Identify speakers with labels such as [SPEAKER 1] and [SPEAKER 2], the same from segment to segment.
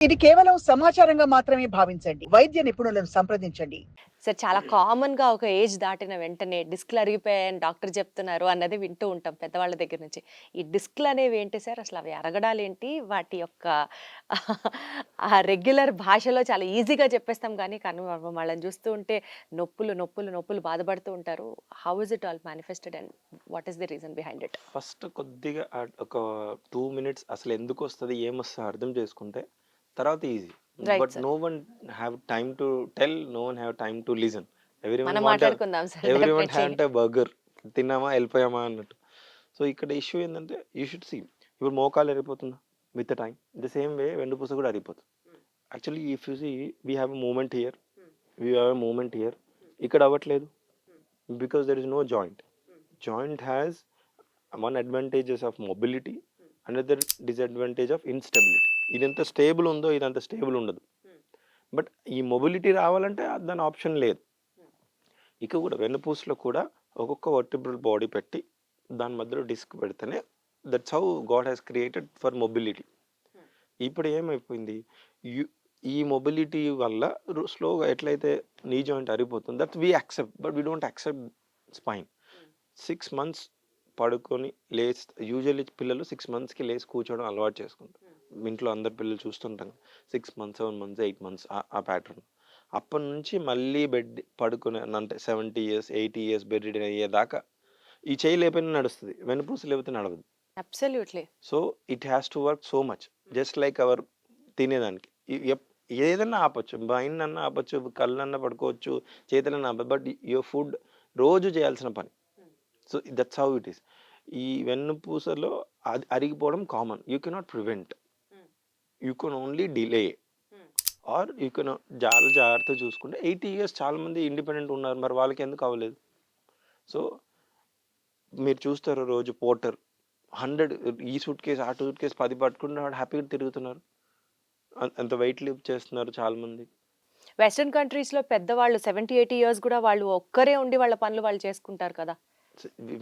[SPEAKER 1] ఇది కేవలం సమాచారంగా మాత్రమే భావించండి. వైద్య నిపుణులను సంప్రదించండి.
[SPEAKER 2] సార్ చాలా కామన్‌గా ఒక ఏజ్ దాటిన వెంటనే డిస్క్‌లు అరిగిపోయాయని డాక్టర్ చెప్తున్నారు అన్నది వింటూ ఉంటాం పెద్దవాళ్ళ దగ్గర నుంచి. ఈ డిస్క్‌లనేవి ఏంటి సార్? అసలు అవి అరగడాలేంటి? వాటి యొక్క ఆ రెగ్యులర్ భాషలో చాలా ఈజీగా చెప్పేస్తాం గానీ, కానీ వాళ్ళని చూస్తూ ఉంటే నొప్పులు, నొప్పులు, నొప్పులు బాధపడుతూ ఉంటారు. How is it all manifested and what is the reason behind it?
[SPEAKER 3] First కొద్దిగా ఒక 2 మినిట్స్ అసలెందుకొస్తది, ఏమొస్తదో అర్థం చేసుకుంటే తర్వాత easy.
[SPEAKER 2] Right
[SPEAKER 3] but
[SPEAKER 2] sir.
[SPEAKER 3] No one have time to tell, no one have time to listen. Everyone
[SPEAKER 2] మనం
[SPEAKER 3] want
[SPEAKER 2] మాట్లాడుకుందాం sir
[SPEAKER 3] everyone
[SPEAKER 2] definitely.
[SPEAKER 3] Have a burger. తిన్నామా, ఎళ్ళిపోయామా అన్నట్టు. సో, ఇక్కడ ఇష్యూ ఏందంటే యూ షుడ్ సీ. ఇప్పుడు మోకాలు ఇరిగిపోతుందా? With time. The same way వెన్నుపూస కూడా అరిగిపోతుంది. Actually if you see we have a movement here. We have a movement here. ఇక్కడ అవ్వట్లేదు. Because there is no joint. Joint has one advantages of mobility, another disadvantage of instability. ఇదంత stable ఉందో ఇదంత stable ఉండదు. But ఈ mobility రావాలంటే దాని option లేదు. ఇక కూడా వెన్నుపూసలో కూడా ఒక్కొక్క వర్టిబ్రల్ బాడీ పెట్టి దాని మధ్యలో డిస్క్ పెడితేనే that's how God has created for mobility. ఇప్పుడు ఏమైపోయింది, ఈ మొబిలిటీ వల్ల స్లోగా ఎట్లయితే నీ జాయింట్ అరిగిపోతుంది, that we accept. But we don't accept spine. 6 months పడుకొని లేచి యూజువల్లీ పిల్లలు 6 monthsకి లేచి కూర్చోవడం అలవాటు చేసుకుంటారు. ఇంట్లో అందరు పిల్లలు చూస్తుంటాం 6 months, 7 months, 8 months ఆ ప్యాటర్న్. అప్పటి నుంచి మళ్ళీ బెడ్ పడుకునే అంటే 70 years, 80 years బెడ్ రిడన్ అయ్యేదాకా ఈ చేయి లేకపోయినా నడుస్తుంది, వెన్నుపూస లేకపోతే నడవదు.
[SPEAKER 2] Absolutely.
[SPEAKER 3] So it has to work so much, just like our తినేదానికి. ఏదన్నా ఆపొచ్చు, మైండ్ అన్నా ఆపొచ్చు, కళ్ళన్నా పడుకోవచ్చు, చేతులన్నా ఆపచ్చు. బట్ యువర్ ఫుడ్ రోజు చేయాల్సిన పని. So that's how it is. ఈ వెన్నుపూసలో అది అరిగిపోవడం common. You cannot prevent, you can only delay or you can చాలా జాగ్రత్తగా చూసుకుంటే. 80 years చాలా మంది ఇండిపెండెంట్ ఉన్నారు, మరి వాళ్ళకి ఎందుకు అవ్వలేదు? సో మీరు చూస్తారు రోజు పోర్టర్ 100 ఈ సూట్ కేసు ఆ సూట్ కేసు 10 పట్టుకుంటే వాడు హ్యాపీగా తిరుగుతున్నారు. అంత వెయిట్ లిఫ్ట్ చేస్తున్నారు చాలా మంది.
[SPEAKER 2] వెస్టర్న్ కంట్రీస్‌లో పెద్దవాళ్ళు 70, 80 ఇయర్స్ గూడా వాళ్ళు ఒక్కరే ఉండి వాళ్ళ పనులు వాళ్ళు చేసుకుంటారు కదా!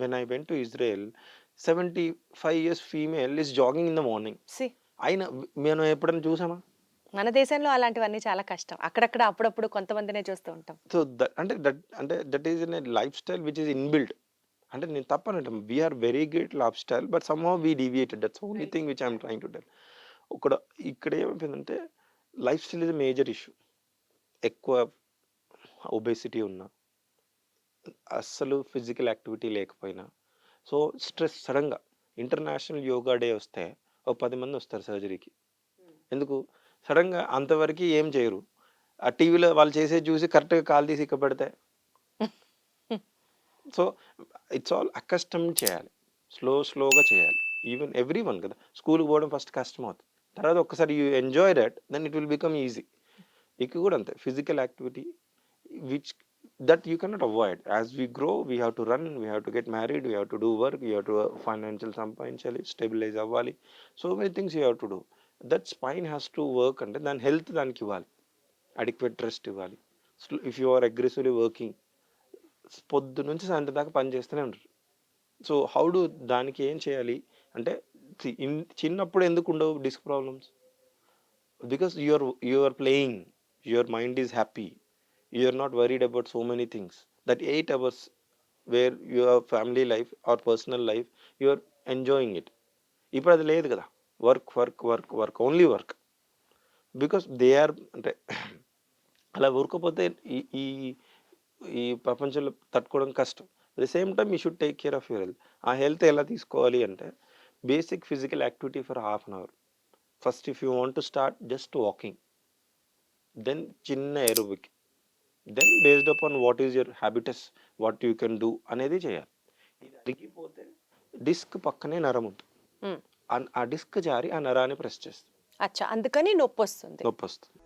[SPEAKER 3] When I went to Israel, 75 years female is jogging in the morning.
[SPEAKER 2] See
[SPEAKER 3] అయినా మనం ఎప్పుడైనా చూసామా?
[SPEAKER 2] మన దేశంలో అలాంటివన్నీ చాలా కష్టం. అక్కడక్కడ అప్పుడప్పుడు కొంతమందినే చూస్తూ ఉంటాం.
[SPEAKER 3] So that is in a lifestyle which is inbuilt. అంటే నేను తప్పనటం. We are very great lifestyle, but somehow we deviated. That's only thing which I am trying to tell. ఇక్కడ ఇక్కడ ఏమైపోయిందంటే lifestyle is a major issue. ఎక్కువ obesity ఉన్నా, అస్సలు physical activity లేకపోయినా, సో స్ట్రెస్ సడన్‌గా ఇంటర్నేషనల్ యోగా డే వస్తే ఒక 10 మంది వస్తారు సర్జరీకి. ఎందుకు? సడన్‌గా అంతవరకు ఏం చేయరు. ఆ టీవీలో వాళ్ళు చేసేది చూసి కరెక్ట్‌గా కాలు తీసి ఇక్కడ పెడితే. సో ఇట్స్ ఆల్ అకస్టమ్ చేయాలి. స్లోగా చేయాలి. ఈవెన్ ఎవ్రీవన్ కదా! స్కూల్‌కి పోవడం ఫస్ట్ కష్టమవుతుంది. తర్వాత ఒక్కసారి you enjoy that, then it will become easy. ఇక కూడా అంతే, physical activity which that you cannot avoid. As we grow, we have to run, we have to get married, we have to do work, we have to financially stabilize అవ్వాలి. So many things you have to do. That spine has to work అంటే దాని health దానికి ఇవ్వాలి. Adequate rest ఇవ్వాలి. If you are aggressively working, పొద్దు నుంచి సాయంత్రం దాకా పని చేస్తూనే ఉంటారు. సో హౌ డు దానికి ఏం చేయాలి అంటే, చిన్నప్పుడు ఎందుకు ఉండవు disc problems? Because you are playing, your mind is happy, you are not worried about so many things. That 8 hours where your family life or personal life, you are enjoying it. ఇప్పుడు అది లేదు కదా. Work only work. Because they are అంటే అలా ఊరుకోపోతే ఈ ఈ ఈ ప్రపంచంలో తట్టుకోవడం కష్టం. At the same time you should take care of your health. ఆ హెల్త్ ఎలా తీసుకోవాలి అంటే, basic physical activity for half an hour. First if you want to start just walking, then చిన్న aerobic, then based upon what is your habitus, what you can do అనేది చేయాలి. ఇది అరిగిపోతే disc పక్కనే నరం ఉంటుంది.
[SPEAKER 2] హ్మ్.
[SPEAKER 3] ఆ డిస్క్ జారి ఆ నరాన్ని ప్రెస్ చేస్తుంది,
[SPEAKER 2] అచ్చా! అందుకని నొప్పొస్తుంది.
[SPEAKER 3] నొప్పి వస్తుంది.